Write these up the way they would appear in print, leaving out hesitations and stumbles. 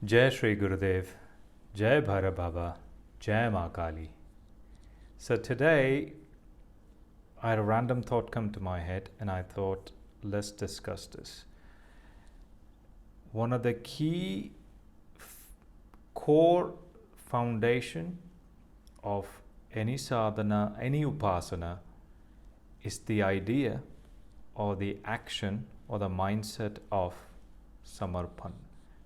Jai Shri Gurudev, Jai Bhara Baba, Jai Ma Kali. So today I had a random thought come to my head and I thought, let's discuss this. One of the key core foundation of any sadhana, any upasana is the idea or the action or the mindset of samarpan.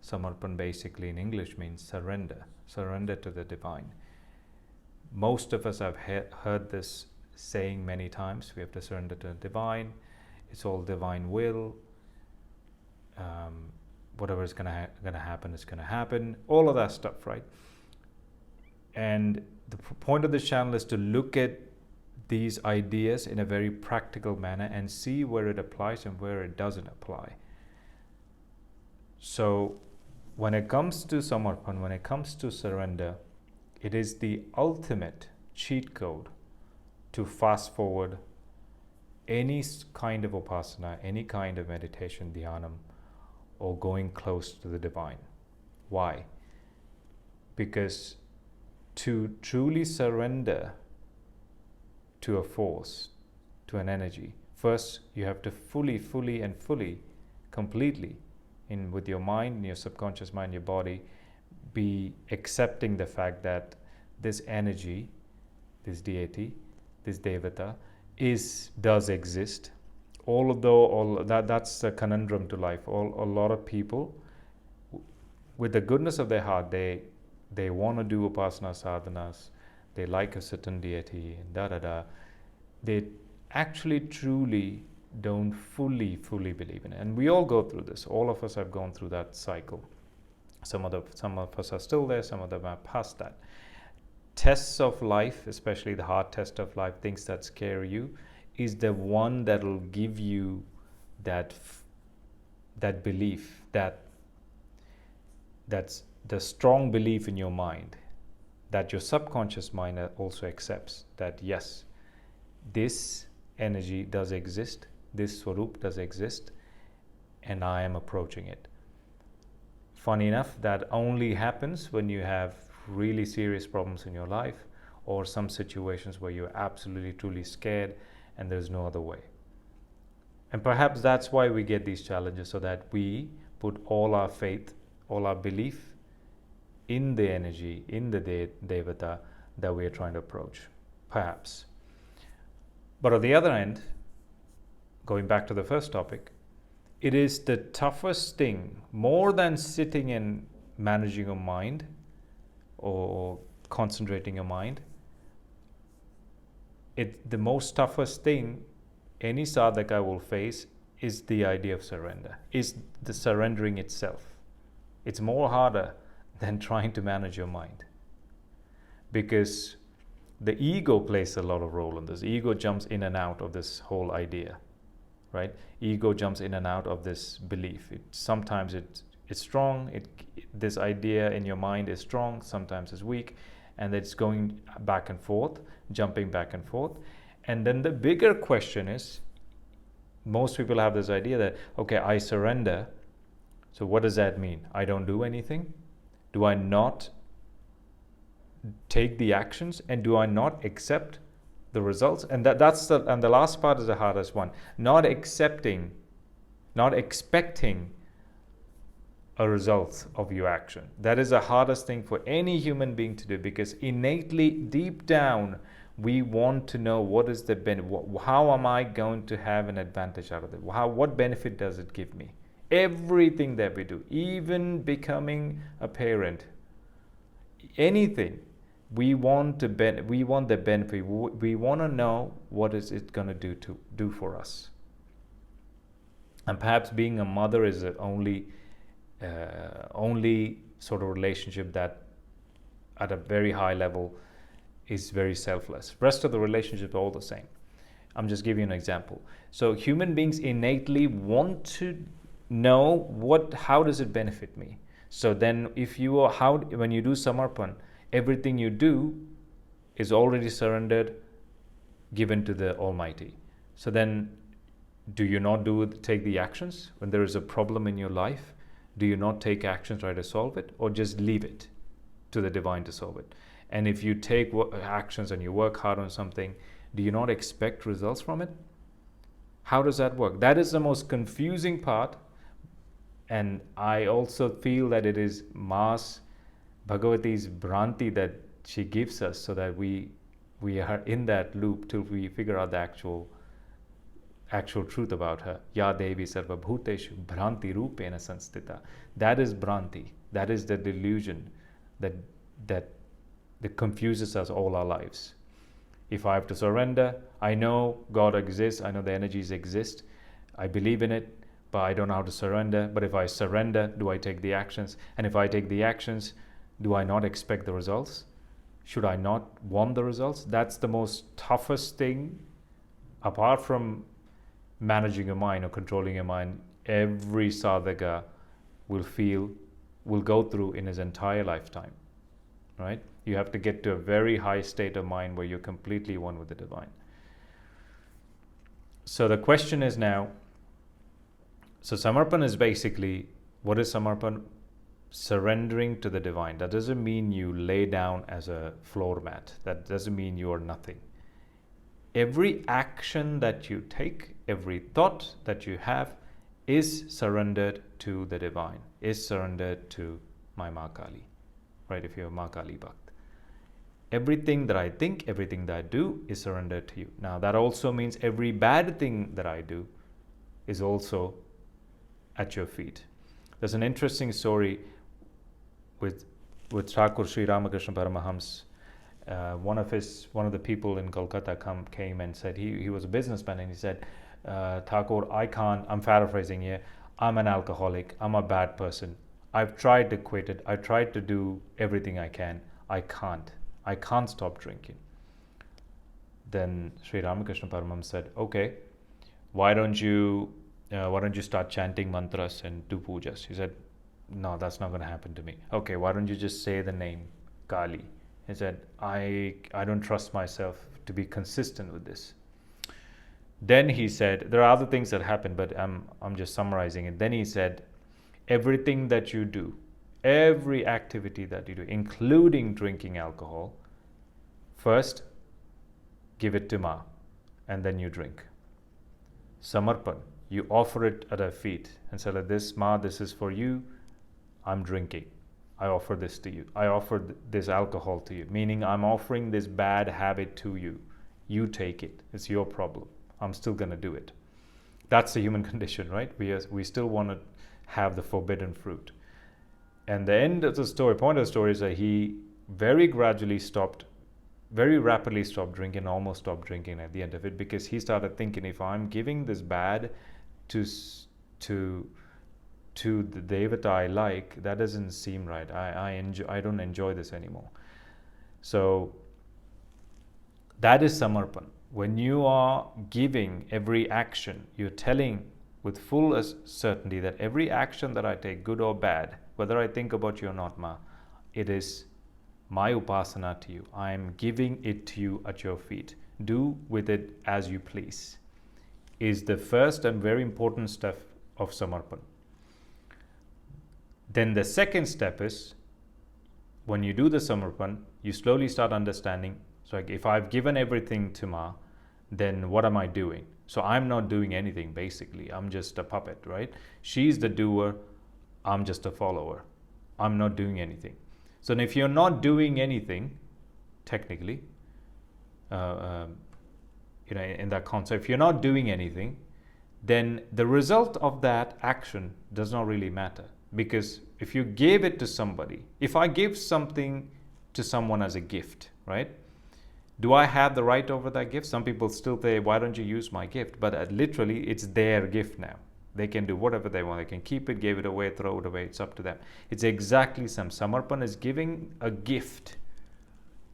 Samarpan basically in English means surrender, surrender to the divine. Most of us have heard this saying many times. We have to surrender to the divine. It's all divine will. Whatever is going to happen is going to happen. All of that stuff, right? And the point of this channel is to look at these ideas in a very practical manner and see where it applies and where it doesn't apply. So when it comes to samarpan, when it comes to surrender, it is the ultimate cheat code to fast forward any kind of upasana, any kind of meditation, dhyanam, or going close to the divine. Why? Because to truly surrender to a force, to an energy, first you have to fully, completely, with your mind, your subconscious mind, your body, be accepting the fact that this energy, this deity, this devata, does exist. That's a conundrum to life. A lot of people, with the goodness of their heart, they want to do upasana sadhanas, they like a certain deity, they actually truly don't fully believe in it. And we all go through this. All of us have gone through that cycle. Some of us are still there, some of them are past that. Tests of life, especially the hard test of life, things that scare you, is the one that will give you that belief, that's the strong belief in your mind, that your subconscious mind also accepts that yes, this energy does exist, this swarup does exist, and I am approaching it. Funny enough, that only happens when you have really serious problems in your life or some situations where you're absolutely truly scared and there's no other way. And perhaps that's why we get these challenges, so that we put all our faith, all our belief in the energy, in the devata that we are trying to approach, perhaps. But on the other end, going back to the first topic, it is the toughest thing, more than sitting and managing your mind or concentrating your mind. The most toughest thing any sadhaka will face is the idea of surrender, is the surrendering itself. It's more harder than trying to manage your mind, because the ego plays a lot of role in this. Ego jumps in and out of this whole idea, right? Ego jumps in and out of this belief. Sometimes it's strong. This idea in your mind is strong. Sometimes it's weak, and it's going back and forth, jumping back and forth. And then the bigger question is, most people have this idea that, okay, I surrender. So what does that mean? I don't do anything? Do I not take the actions, and do I not accept the results? And that's the last part is the hardest one. Not expecting a result of your action. That is the hardest thing for any human being to do, because innately, deep down, we want to know what is the benefit. How am I going to have an advantage out of it? What benefit does it give me? Everything that we do, even becoming a parent, anything, we want the benefit. We want to know what is it going to do for us. And perhaps being a mother is the only sort of relationship that at a very high level is very selfless. Rest of the relationships are all the same. I'm just giving you an example. So human beings innately want to know how does it benefit me. So then when you do samarpan, everything you do is already surrendered, given to the Almighty. So then, do you not take the actions when there is a problem in your life? Do you not take action, try to solve it, or just leave it to the divine to solve it? And if you take actions and you work hard on something, do you not expect results from it? How does that work? That is the most confusing part. And I also feel that it is Ma's, Bhagavati's Bhranti that she gives us, so that we are in that loop till we figure out the actual truth about her. Ya Devi Sarva Bhuteshu Bhranti Rupena Sanstita. That is Bhranti. That is the delusion that confuses us all our lives. If I have to surrender, I know God exists, I know the energies exist, I believe in it, but I don't know how to surrender. But if I surrender, do I take the actions? And if I take the actions, do I not expect the results? Should I not want the results? That's the most toughest thing, apart from managing your mind or controlling your mind, every sadhaka will go through in his entire lifetime, right? You have to get to a very high state of mind where you're completely one with the divine. So the question is now, so samarpan is basically, what is samarpan? Surrendering to the divine. That doesn't mean you lay down as a floor mat. That doesn't mean you are nothing. Every action that you take, every thought that you have is surrendered to the divine, is surrendered to my Ma Kali, right? If you're a Ma Kali Bhakt. Everything that I think, everything that I do is surrendered to you. Now that also means every bad thing that I do is also at your feet. There's an interesting story with Thakur Sri Ramakrishna Paramahams. One of the people in Kolkata came and said, he was a businessman, and he said, Thakur, I'm paraphrasing here, I'm an alcoholic, I'm a bad person. I've tried to quit it, I tried to do everything I can, I can't stop drinking. Then Sri Ramakrishna Paramahams said, okay, why don't you start chanting mantras and do pujas? He said, no, that's not going to happen to me. Okay, why don't you just say the name Kali? He said, I don't trust myself to be consistent with this. Then he said, there are other things that happen, but I'm just summarizing it. Then he said, everything that you do, every activity that you do, including drinking alcohol, first give it to Ma, and then you drink. Samarpan, you offer it at her feet and say, this Ma, this is for you, I'm drinking. I offer this to you. I offer this alcohol to you, meaning I'm offering this bad habit to you. You take it. It's your problem. I'm still going to do it. That's the human condition, right? We still want to have the forbidden fruit. And the end of the story, point of the story is that he very rapidly stopped drinking, almost stopped drinking at the end of it, because he started thinking, if I'm giving this bad to the devata I like, that doesn't seem right. I don't enjoy this anymore. So that is samarpan. When you are giving every action, you're telling with full certainty that every action that I take, good or bad, whether I think about you or not, Ma, it is my upasana to you. I am giving it to you at your feet. Do with it as you please, is the first and very important step of samarpan. Then the second step is, when you do the samarpan, you slowly start understanding, so like if I've given everything to Ma, then what am I doing? So I'm not doing anything, basically. I'm just a puppet, right? She's the doer, I'm just a follower. I'm not doing anything. So if you're not doing anything, technically, in that concept, if you're not doing anything, then the result of that action does not really matter. Because if you gave it to somebody, if I give something to someone as a gift, right? Do I have the right over that gift? Some people still say, why don't you use my gift? But literally, it's their gift now. They can do whatever they want. They can keep it, give it away, throw it away. It's up to them. It's exactly some. Samarpan is giving a gift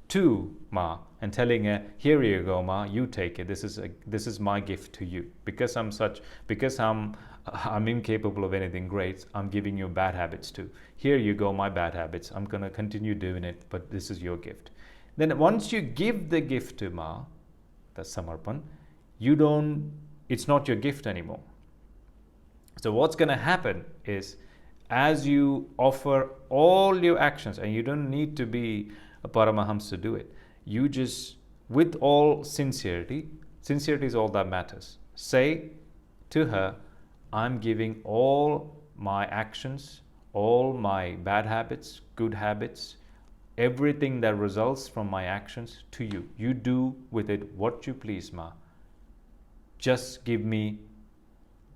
to Ma and telling her, here you go, Ma, you take it. This is my gift to you. Because I'm incapable of anything great, I'm giving you bad habits too. Here you go, my bad habits. I'm going to continue doing it, but this is your gift. Then once you give the gift to Ma, that's samarpan, it's not your gift anymore. So what's going to happen is, as you offer all your actions, and you don't need to be a Paramahams to do it, you just, with all sincerity, sincerity is all that matters, say to her, I'm giving all my actions, all my bad habits, good habits, everything that results from my actions to you. You do with it what you please, Ma. Just give me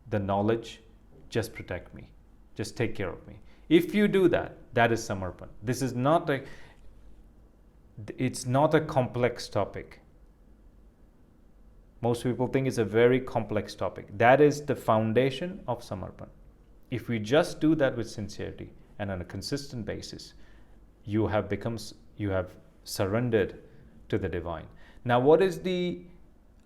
the knowledge, just protect me, just take care of me. If you do that, that is samarpan. This is not a, it's not a complex topic. Most people think it's a very complex topic. That is the foundation of samarpan. If we just do that with sincerity and on a consistent basis, you have surrendered to the divine. Now, what is the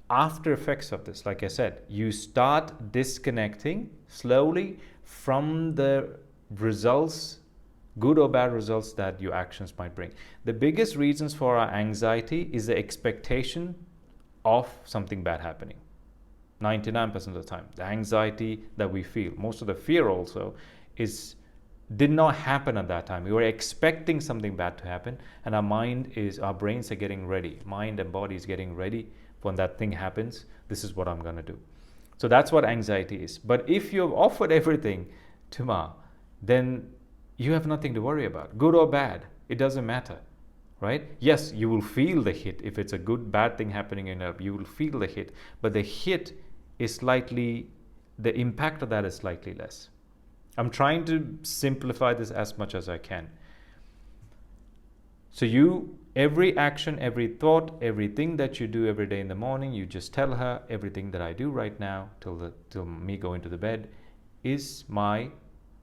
after effects of this? Like I said, you start disconnecting slowly from the results, good or bad results that your actions might bring. The biggest reasons for our anxiety is the expectation of something bad happening. 99% of the time, the anxiety that we feel, most of the fear also, did not happen at that time. We were expecting something bad to happen, and our brains are getting ready. Mind and body is getting ready. When that thing happens, this is what I'm going to do. So that's what anxiety is. But if you have offered everything to Ma, then you have nothing to worry about. Good or bad, it doesn't matter, right? Yes, you will feel the hit. If it's a good, bad thing happening in you will feel the hit. But the hit is the impact of that is slightly less. I'm trying to simplify this as much as I can. So every action, every thought, everything that you do every day in the morning, you just tell her, everything that I do right now till me going to the bed is my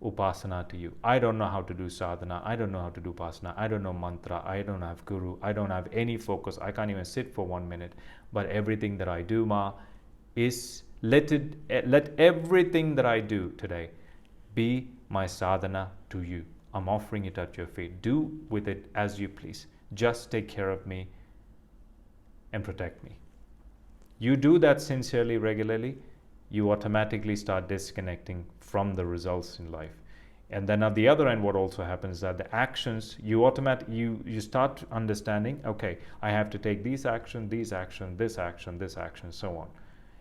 upasana to you. I don't know how to do sadhana. I don't know how to do upasana. I don't know mantra. I don't have guru. I don't have any focus. I can't even sit for 1 minute. But everything that I do, Ma, is let everything that I do today be my sadhana to you. I'm offering it at your feet. Do with it as you please. Just take care of me and protect me. You do that sincerely, regularly, you automatically start disconnecting from the results in life. And then at the other end, what also happens is that the actions, you start understanding, okay, I have to take these action, this action, so on.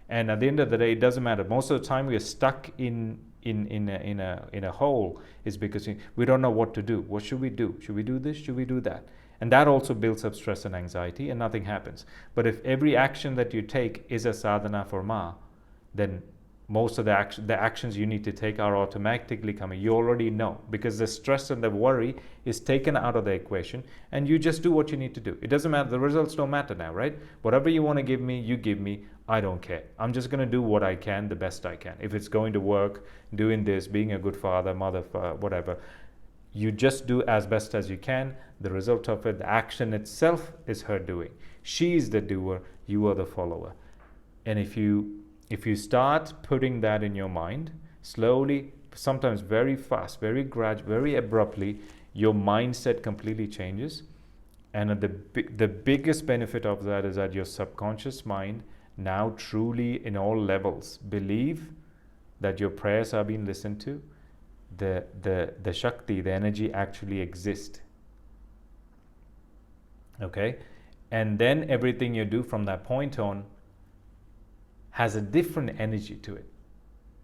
And at the end of the day, it doesn't matter. Most of the time, we are stuck in a hole is because we don't know what to do. What should we do? Should we do this? Should we do that? And that also builds up stress and anxiety, and nothing happens. But if every action that you take is a sadhana for Ma, then most of the actions you need to take are automatically coming. You already know, because the stress and the worry is taken out of the equation, and you just do what you need to do. It doesn't matter. The results don't matter now, right? Whatever you want to give me, you give me. I don't care. I'm just going to do what I can, the best I can. If it's going to work, doing this, being a good father, mother, whatever, you just do as best as you can. The result of it, the action itself, is her doing. She is the doer. You are the follower. And if you start putting that in your mind, slowly, sometimes very fast, very gradual, very abruptly, your mindset completely changes. And the biggest benefit of that is that your subconscious mind now truly, in all levels, believe that your prayers are being listened to. The Shakti, the energy actually exists. Okay? And then everything you do from that point on has a different energy to it.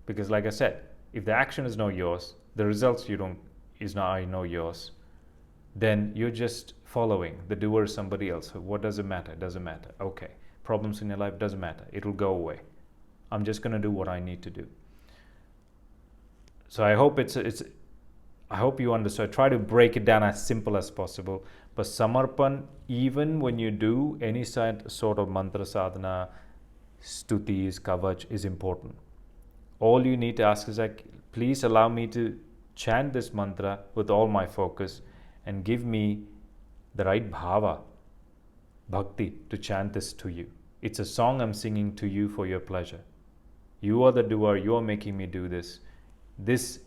Because like I said, if the action is not yours, the results is not yours, then you're just following. The doer is somebody else. So what does it matter? It doesn't matter. Okay. Problems in your life, doesn't matter. It'll go away. I'm just going to do what I need to do. So I hope I hope you understand. Try to break it down as simple as possible. But samarpan, even when you do any sort of mantra sadhana, stutis, kavach, is important. All you need to ask is like, please allow me to chant this mantra with all my focus and give me the right bhava, bhakti, to chant this to you. It's a song I'm singing to you for your pleasure. You are the doer. You are making me do this.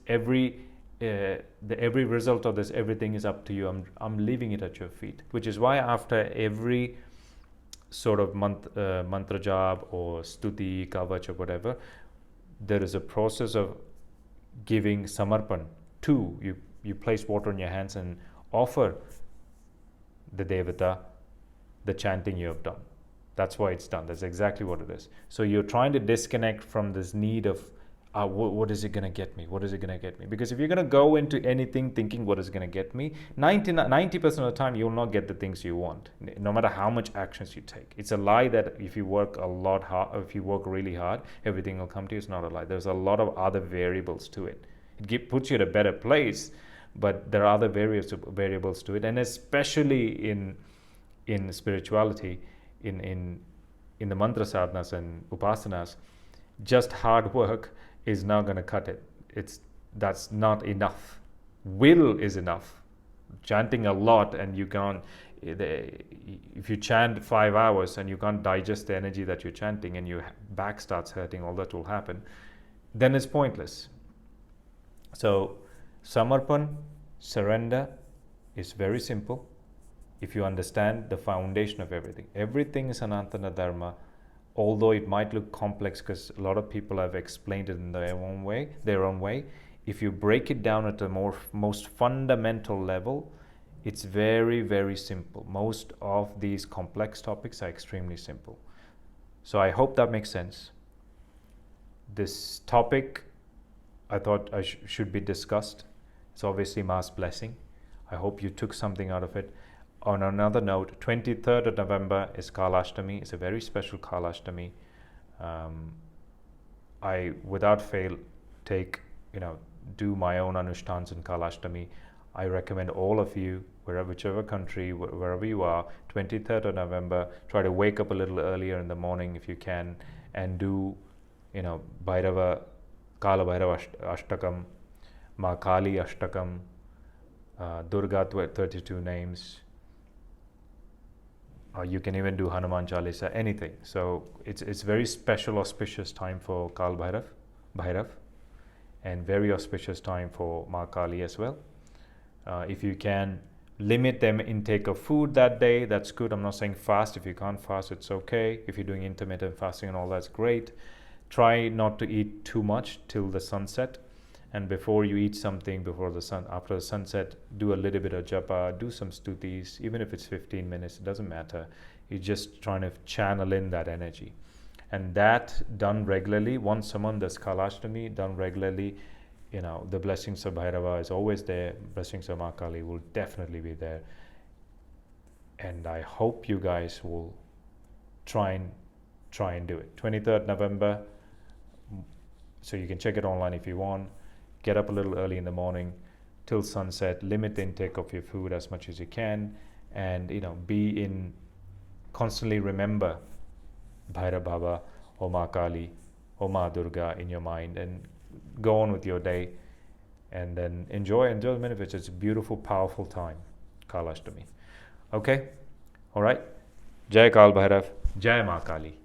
Every result of this, everything is up to you. I'm leaving it at your feet. Which is why after every sort of mantra jap or stuti, kavach or whatever, there is a process of giving samarpan 2, you place water in your hands and offer the Devata the chanting you have done. That's why it's done. That's exactly what it is. So you're trying to disconnect from this need of what is it going to get me? What is it going to get me? Because if you're going to go into anything thinking what is going to get me, 90% of the time you'll not get the things you want, no matter how much actions you take. It's a lie that if you work a lot hard, if you work really hard, everything will come to you. It's not a lie. There's a lot of other variables to it. It puts you at a better place, but there are other variables to it, and especially in spirituality, in the mantra sadhanas and upasanas, just hard work is not going to cut it. That's not enough. Will is enough. Chanting a lot and you can't, if you chant 5 hours and you can't digest the energy that you're chanting and your back starts hurting, all that will happen, then it's pointless. So samarpan, surrender, is very simple. If you understand the foundation of everything. Everything is Sanatana Dharma, although it might look complex because a lot of people have explained it in their own way. If you break it down at the most fundamental level, it's very, very simple. Most of these complex topics are extremely simple. So I hope that makes sense. This topic, I thought should be discussed. It's obviously Ma's blessing. I hope you took something out of it. On another note, 23rd of November is Kalashtami. It's a very special Kalashtami. I, without fail, do my own anushtans in Kalashtami. I recommend all of you, whichever country, wherever you are, 23rd of November, try to wake up a little earlier in the morning if you can, and do, Bhairava, Kaala Bhairava Ashtakam, Ma Kali Ashtakam, Durga 32 names. You can even do Hanuman Chalisa, anything. So it's very special, auspicious time for Kal Bhairav, and very auspicious time for Ma Kali as well. If you can limit them intake of food that day, that's good. I'm not saying fast. If you can't fast, it's okay. If you're doing intermittent fasting and all, that's great. Try not to eat too much till the sunset. And before you eat something, after the sunset, do a little bit of japa, do some stutis, even if it's 15 minutes, it doesn't matter. You're just trying to channel in that energy. And that done regularly, once a month, there's Kalashtami, done regularly, the blessings of Bhairava is always there. Blessings of Ma Kali will definitely be there. And I hope you guys will try and do it. 23rd November, so you can check it online if you want. Get up a little early in the morning till sunset, limit the intake of your food as much as you can, and constantly remember Bhairava Baba or Ma Kali or Ma Durga in your mind, and go on with your day, and then enjoy the benefits. It's a beautiful, powerful time, Kalashtami. Okay? Alright? Jai Kal Bhairav, Jai Ma Kali.